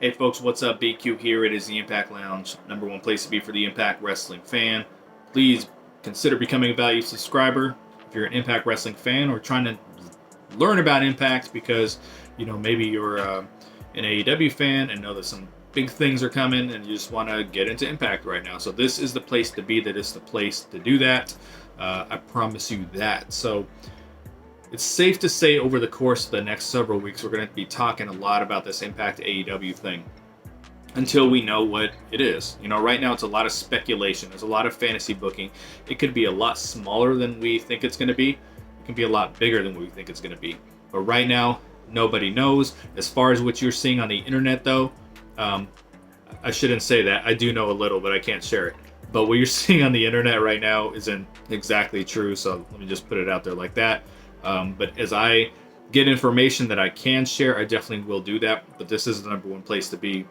Hey folks, what's up? BQ here. It is the Impact Lounge, number one place to be for the Impact Wrestling fan. Please consider becoming a valued subscriber if you're an Impact Wrestling fan or trying to learn about Impact because, maybe you're an AEW fan and know that some big things are coming and you just want to get into Impact right now. So this is the place to be. That is the place to do that. I promise you that. So it's safe to say over the course of the next several weeks, we're going to be talking a lot about this Impact AEW thing until we know what it is. Right now it's a lot of speculation. There's a lot of fantasy booking. It could be a lot smaller than we think it's going to be. It can be a lot bigger than we think it's going to be. But right now, nobody knows. As far as what you're seeing on the internet, though, I shouldn't say that. I do know a little, but I can't share it. But what you're seeing on the internet right now isn't exactly true. So let me just put it out there like that. But as I get information that I can share, I definitely will do that. But this is the number one place to be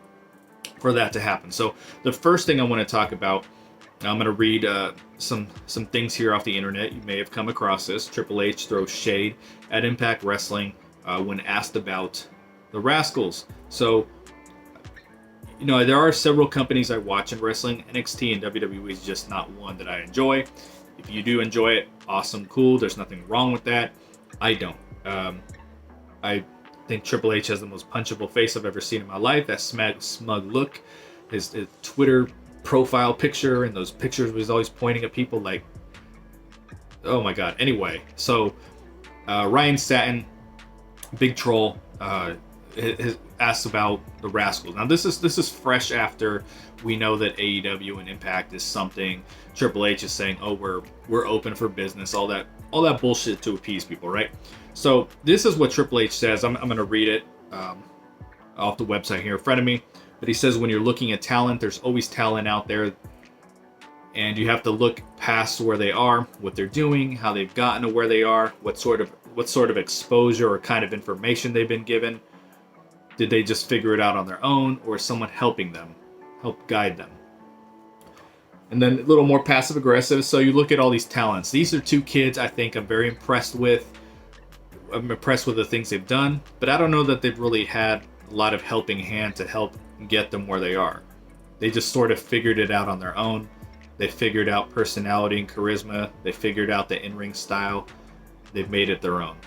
for that to happen. So the first thing I want to talk about, I'm going to read some things here off the internet. You may have come across this. Triple H throws shade at Impact Wrestling when asked about the Rascals. So, there are several companies I watch in wrestling. NXT and WWE is just not one that I enjoy. If you do enjoy it, awesome, cool. There's nothing wrong with that. I don't. I think Triple H has the most punchable face I've ever seen in my life. That smug look, his Twitter profile picture, and those pictures where he's always pointing at people like, oh my God. Anyway, so Ryan Satin, Big Troll, has asked about the Rascals. Now this is fresh after we know that AEW and Impact is something. Triple H is saying, "Oh, we're open for business." All that bullshit to appease people, right? So this is what Triple H says. I'm going to read it off the website here in front of me. But he says, when you're looking at talent, there's always talent out there, and you have to look past where they are, what they're doing, how they've gotten to where they are, what sort of exposure or kind of information they've been given. Did they just figure it out on their own, or is someone helping them, help guide them? And then a little more passive aggressive. So you look at all these talents. These are two kids I think I'm very impressed with. I'm impressed with the things they've done, but I don't know that they've really had a lot of helping hand to help get them where they are. They just sort of figured it out on their own. They figured out personality and charisma. They figured out the in-ring style. They've made it their own.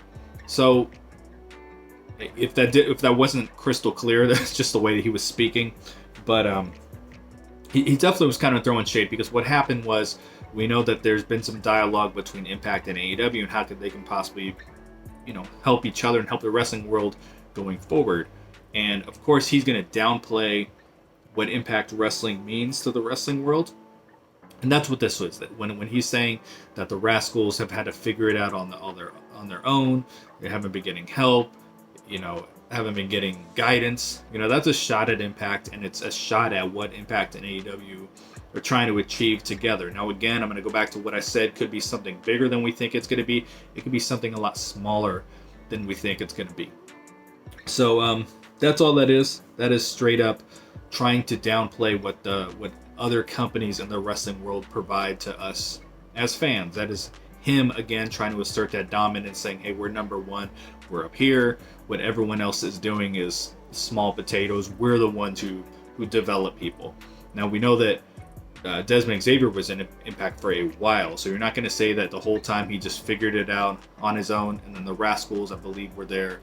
So if that wasn't crystal clear, that's just the way that he was speaking. But he definitely was kind of throwing shade, because what happened was, we know that there's been some dialogue between Impact and AEW and how they can possibly, help each other and help the wrestling world going forward. And of course, he's going to downplay what Impact Wrestling means to the wrestling world. And that's what this was. That when he's saying that the Rascals have had to figure it out on their own, they haven't been getting help, haven't been getting guidance. That's a shot at Impact, and it's a shot at what Impact and AEW are trying to achieve together. Now, again, I'm going to go back to what I said. Could be something bigger than we think it's going to be. It could be something a lot smaller than we think it's going to be. So that's all that is. That is straight up trying to downplay what other companies in the wrestling world provide to us as fans. That is him, again, trying to assert that dominance, saying, hey, we're number one. We're up here. What everyone else is doing is small potatoes. We're the ones who develop people. Now, we know that Desmond Xavier was in Impact for a while, so you're not going to say that the whole time he just figured it out on his own. And then the Rascals, I believe, were there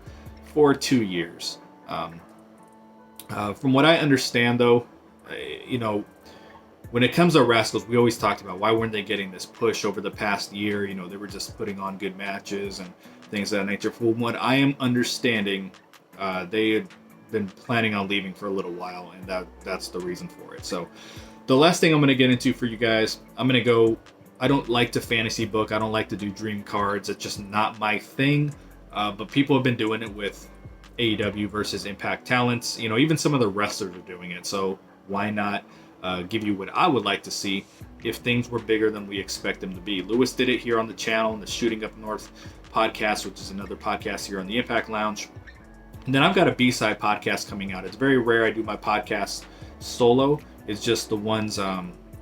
for 2 years. From what I understand, though, when it comes to Rascals, we always talked about why weren't they getting this push over the past year? They were just putting on good matches and things of that nature. From what I am understanding, they had been planning on leaving for a little while, and that's the reason for it. So the last thing I'm going to get into for you guys, I don't like to fantasy book. I don't like to do dream cards. It's just not my thing. But people have been doing it with AEW versus Impact talents. Even some of the wrestlers are doing it. So why not give you what I would like to see if things were bigger than we expect them to be. Lewis did it here on the channel, in the Shooting Up North podcast, which is another podcast here on the Impact Lounge. And then I've got a B-side podcast coming out. It's very rare I do my podcast solo. It's just the ones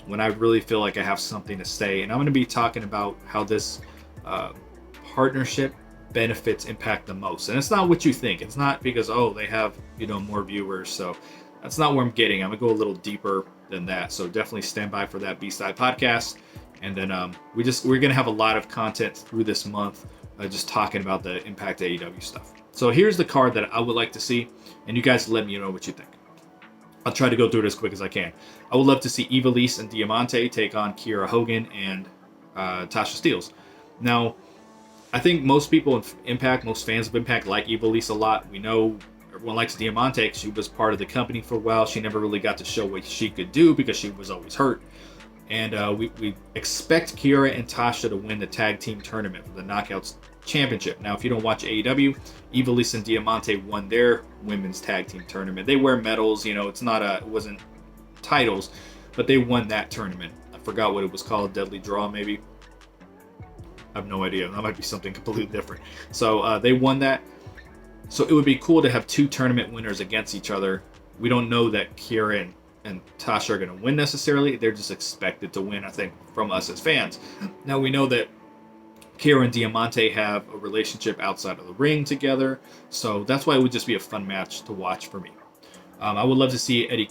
when I really feel like I have something to say. And I'm going to be talking about how this partnership benefits Impact the most. And it's not what you think. It's not because, oh, they have, more viewers. So that's not where I'm getting. I'm going to go a little deeper than that. So definitely stand by for that B-Side podcast. And then we're going to have a lot of content through this month just talking about the Impact AEW stuff. So here's the card that I would like to see. And you guys let me know what you think. I'll try to go through it as quick as I can. I would love to see Ivelisse and Diamante take on Kiera Hogan and Tasha Steelz. Now, I think most people in Impact, most fans of Impact like Ivelisse a lot. We know everyone likes Diamante because she was part of the company for a while. She never really got to show what she could do because she was always hurt. And we expect Kiera and Tasha to win the tag team tournament for the Knockouts Championship. Now, if you don't watch AEW, Ivelisse and Diamante won their women's tag team tournament. They wear medals, it wasn't titles, but they won that tournament. I forgot what it was called, Deadly Draw maybe. I have no idea. That might be something completely different. So they won that. So it would be cool to have two tournament winners against each other. We don't know that Kiera and Tasha are going to win necessarily. They're just expected to win, I think, from us as fans. Now we know that Kiera and Diamante have a relationship outside of the ring together, so that's why it would just be a fun match to watch for me. I would love to see Eddie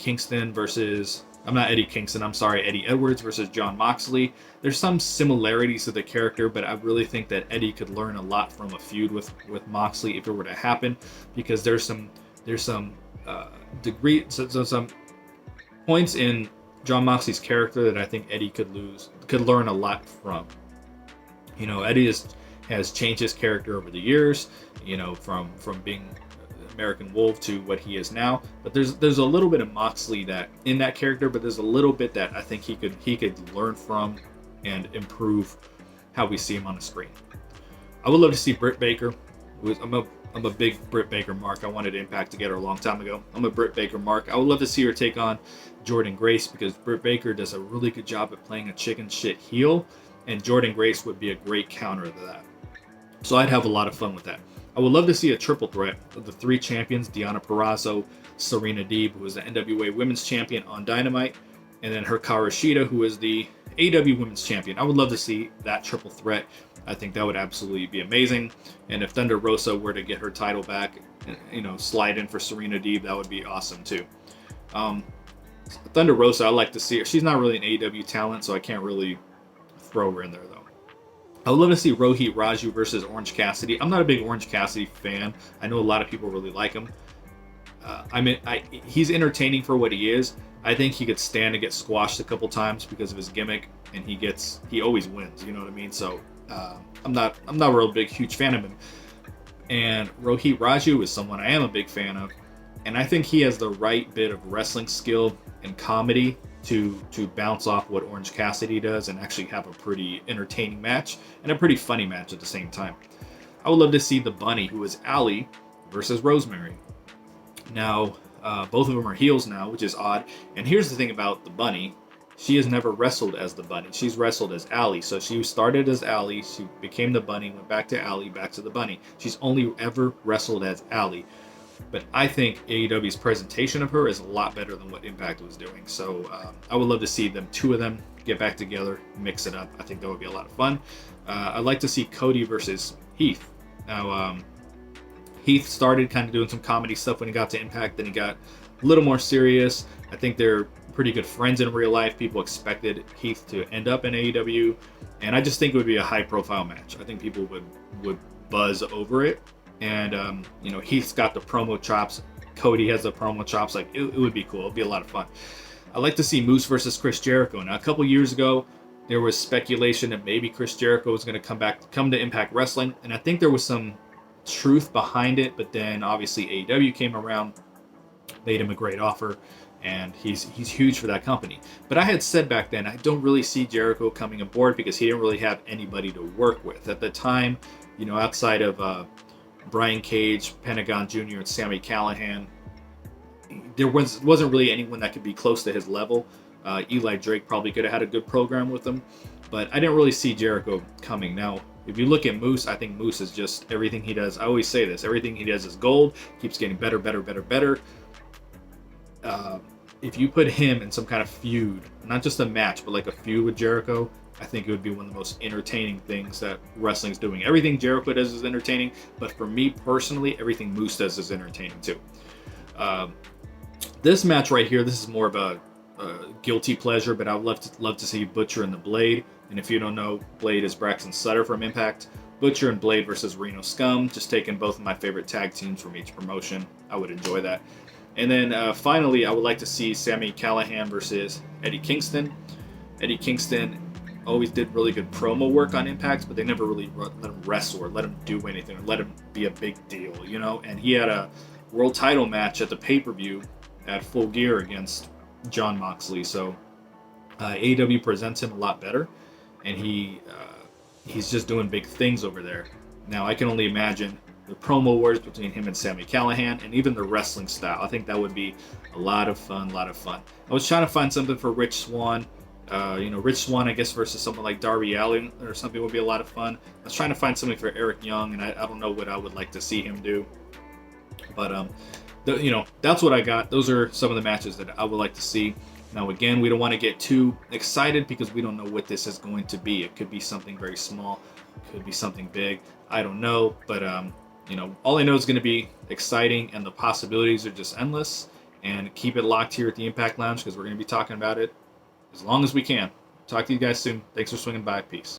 Edwards versus Jon Moxley. There's some similarities to the character, but I really think that Eddie could learn a lot from a feud with Moxley if it were to happen, because there's some points in Jon Moxley's character that I think Eddie could learn a lot from. Eddie has changed his character over the years, from being American Wolf to what he is now. But there's a little bit of Moxley that in that character, but there's a little bit that I think he could learn from and improve how we see him on the screen. I would love to see Britt Baker. I'm a big Britt Baker mark. I wanted Impact to get her a long time ago. I'm a Britt Baker mark. I would love to see her take on Jordynne Grace, because Britt Baker does a really good job at playing a chicken shit heel, and Jordynne Grace would be a great counter to that. So I'd have a lot of fun with that. I would love to see a triple threat of the three champions, Deonna Purrazzo, Serena Deeb, who was the NWA Women's Champion on Dynamite, and then Hikaru Shida, who is the AEW Women's Champion. I would love to see that triple threat. I think that would absolutely be amazing. And if Thunder Rosa were to get her title back, slide in for Serena Deeb, that would be awesome too. Thunder Rosa, I like to see her. She's not really an AEW talent, so I can't really throw her in there though. I would love to see Rohit Raju versus Orange Cassidy. I'm not a big Orange Cassidy fan. I know a lot of people really like him. He's entertaining for what he is. I think he could stand to get squashed a couple times because of his gimmick, and he always wins. You know what I mean? So I'm not a real huge fan of him. And Rohit Raju is someone I am a big fan of, and I think he has the right bit of wrestling skill and comedy to bounce off what Orange Cassidy does and actually have a pretty entertaining match and a pretty funny match at the same time. I would love to see the Bunny, who is Allie, versus Rosemary. Now, both of them are heels now, which is odd. And here's the thing about the Bunny. She has never wrestled as the Bunny. She's wrestled as Allie. So she started as Allie, she became the Bunny, went back to Allie, back to the Bunny. She's only ever wrestled as Allie. But I think AEW's presentation of her is a lot better than what Impact was doing. So I would love to see two of them get back together, mix it up. I think that would be a lot of fun. I'd like to see Cody versus Heath. Now, Heath started kind of doing some comedy stuff when he got to Impact, then he got a little more serious. I think they're pretty good friends in real life. People expected Heath to end up in AEW, and I just think it would be a high-profile match. I think people would buzz over it. And Heath's got the promo chops. Cody has the promo chops. Like it would be cool. It'd be a lot of fun. I'd like to see Moose versus Chris Jericho. Now, a couple years ago, there was speculation that maybe Chris Jericho was going to come to Impact Wrestling, and I think there was some truth behind it. But then obviously AEW came around, made him a great offer, and he's huge for that company. But I had said back then, I don't really see Jericho coming aboard because he didn't really have anybody to work with at the time. Outside of Brian Cage, Pentagon Jr., and Sammy Callahan, there wasn't really anyone that could be close to his level. Eli Drake probably could have had a good program with him, but I didn't really see Jericho coming. Now, if you look at Moose, I think Moose is just everything he does. I always say this, everything he does is gold, keeps getting better. If you put him in some kind of feud, not just a match, but like a feud with Jericho, I think it would be one of the most entertaining things that wrestling's doing. Everything Jericho does is entertaining, but for me personally, everything Moose does is entertaining too. This match right here, this is more of a guilty pleasure, but I would love to see Butcher and the Blade. And if you don't know, Blade is Braxton Sutter from Impact. Butcher and Blade versus Reno Scum, just taking both of my favorite tag teams from each promotion. I would enjoy that. And then finally, I would like to see Sammy Callahan versus Eddie Kingston. Eddie Kingston always did really good promo work on Impact, but they never really let him wrestle or let him do anything or let him be a big deal, you know? And he had a world title match at the pay-per-view at Full Gear against John Moxley. So AEW presents him a lot better, and he's just doing big things over there. Now, I can only imagine the promo wars between him and Sammy Callahan, and even the wrestling style. I think that would be a lot of fun, I was trying to find something for Rich Swann. Rich Swann, I guess, versus someone like Darby Allin or something would be a lot of fun. I was trying to find something for Eric Young, and I don't know what I would like to see him do. But, that's what I got. Those are some of the matches that I would like to see. Now, again, we don't want to get too excited because we don't know what this is going to be. It could be something very small. It could be something big. I don't know. But, all I know is going to be exciting, and the possibilities are just endless. And keep it locked here at the Impact Lounge because we're going to be talking about it as long as we can. Talk to you guys soon. Thanks for swinging by. Peace.